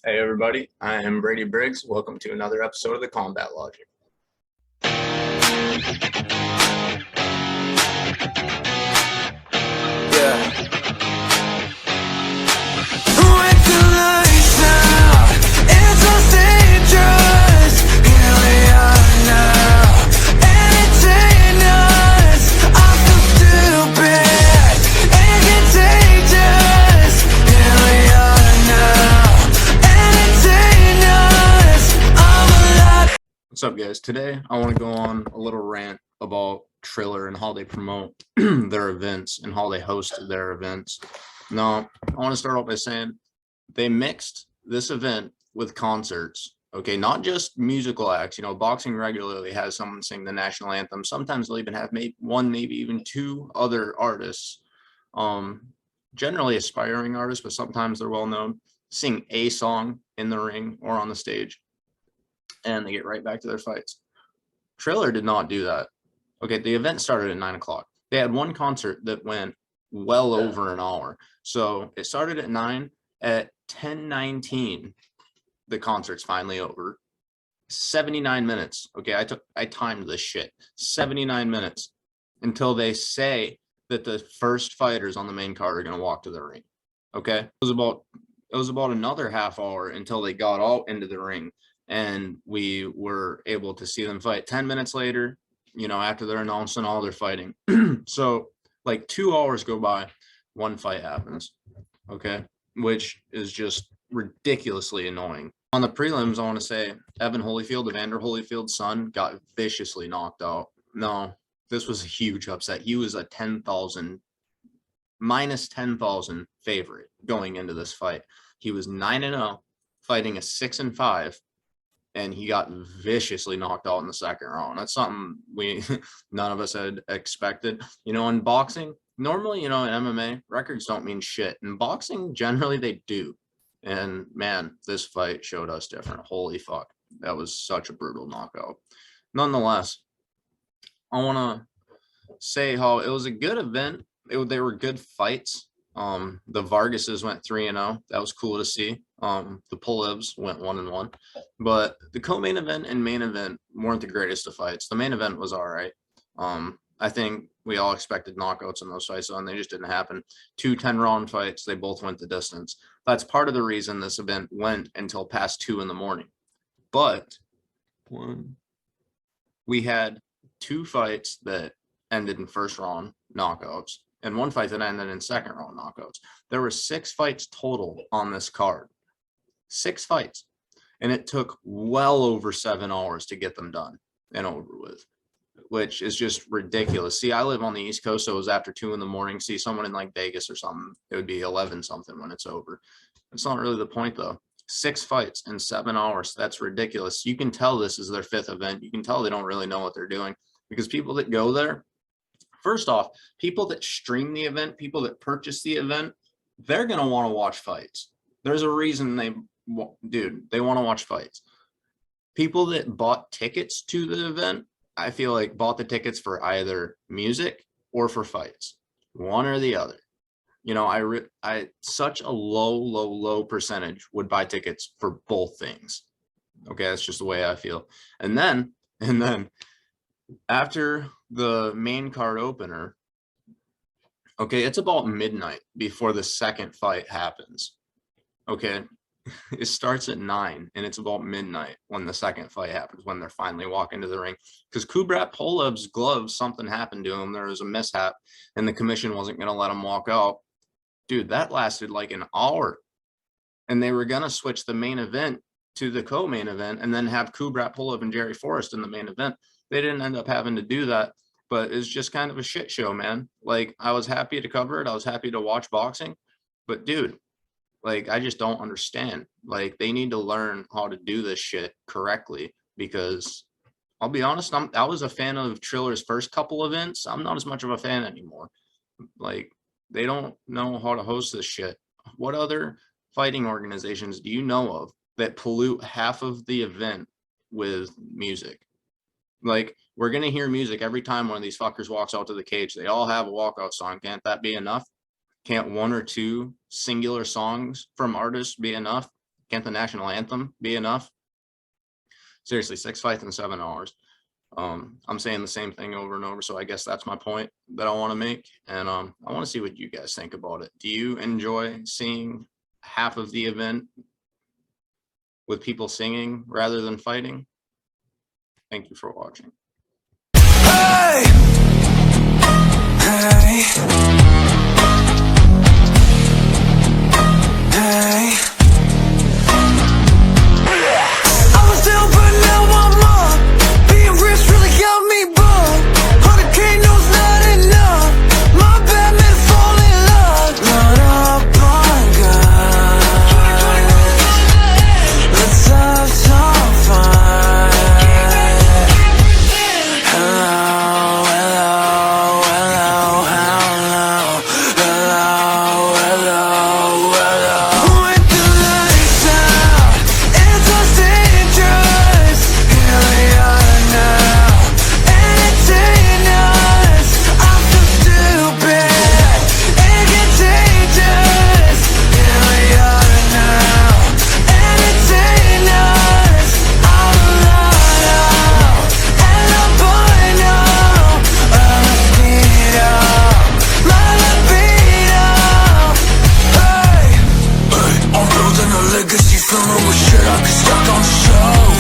Hey everybody, I am Brady Briggs. Welcome to another episode of the Combat Logic. What's up, guys? Today I want to go on a little rant about Triller and how they promote their events and how they host their events. Now, I want to start off by saying they mixed this event with concerts. Okay, not just musical acts. You know, boxing regularly has someone sing the national anthem. Sometimes they'll even have maybe even two other artists, generally aspiring artists, but sometimes they're well known, sing a song in the ring or on the stage, and they get right back to their fights. Triller did not do that. Okay, the event started at 9 o'clock. They had one concert that went well over an hour. So it started at 9. At 10:19, the concert's finally over. 79 minutes. Okay, I timed this shit. 79 minutes until they say that the first fighters on the main card are going to walk to the ring. Okay, it was about another half hour until they got out into the ring and we were able to see them fight. 10 minutes later, you know, after they're announcing all their fighting. So like 2 hours go by, one fight happens. Okay, which is just ridiculously annoying. On the prelims, I want to say Evan Holyfield, Evander Holyfield's son, got viciously knocked out. No, this was a huge upset. He was a minus 10,000 favorite going into this fight. He was 9-0, fighting a 6-5, and he got viciously knocked out in the second round. That's something none of us had expected. You know, in boxing, normally, you know, in MMA, records don't mean shit. In boxing, generally they do. And man, this fight showed us different. Holy fuck. That was such a brutal knockout. Nonetheless, I want to say how it was a good event. They were good fights. The Vargases went 3-0. That was cool to see. The Pulevs went 1-1. But the co-main event and main event weren't the greatest of fights. The main event was all right. I think we all expected knockouts in those fights, and they just didn't happen. 2 10-round fights, they both went the distance. That's part of the reason this event went until past 2 in the morning. But we had 2 fights that ended in first round knockouts and 1 fight that ended in second round knockouts. There were 6 fights total on this card. 6 fights. And it took well over 7 hours to get them done and over with, which is just ridiculous. See, I live on the East Coast, so it was after 2 in the morning. See, someone in like Vegas or something, it would be 11 something when it's over. That's not really the point, though. 6 fights in 7 hours. That's ridiculous. You can tell this is their 5th event. You can tell they don't really know what they're doing, because people that go there, first off, people that stream the event, people that purchase the event, they're going to want to watch fights. There's a reason they want to watch fights. People that bought tickets to the event, I feel like bought the tickets for either music or for fights, one or the other. You know, I such a low percentage would buy tickets for both things. Okay, that's just the way I feel. And then after the main card opener, okay, it's about midnight before the second fight happens. Okay, it starts at 9 and it's about midnight when the second fight happens, when they're finally walking to the ring. Because Kubrat Pulev's gloves, something happened to him. There was a mishap and the commission wasn't going to let him walk out. Dude, that lasted like an hour. And they were going to switch the main event to the co-main event and then have Kubrat Pulev and Jerry Forrest in the main event. They didn't end up having to do that, but it's just kind of a shit show, man. Like, I was happy to cover it. I was happy to watch boxing, but dude, like, I just don't understand. Like, they need to learn how to do this shit correctly, because I'll be honest, I was a fan of Triller's first couple events. I'm not as much of a fan anymore. Like, they don't know how to host this shit. What other fighting organizations do you know of that pollute half of the event with music? Like, we're going to hear music every time one of these fuckers walks out to the cage. They all have a walkout song. Can't that be enough? Can't 1 or 2 singular songs from artists be enough? Can't the national anthem be enough? Seriously, 6 fights in 7 hours. I'm saying the same thing over and over, so I guess that's my point that I want to make. And I want to see what you guys think about it. Do you enjoy seeing half of the event with people singing rather than fighting? Thank you for watching. Hey! Hey! Hey! I was down but now I'm up. Being rich really got me bugged. 100K knows not enough. My bad man fall in love. Run up on God. Let's have some fun. Hello, hello, hello, hello, hello, hello, hello. With the lights out, it's all dangerous. Here we are now, entertain us. I feel stupid, it gets dangerous. Here we are now, entertain us. All alone, and I'm burning up. Let's speed up, my libido. Hey, hey, I'm building a legacy, filling with shit I could stack on the shelf.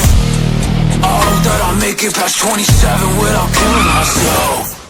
I hope that I make it past 27 without killing myself.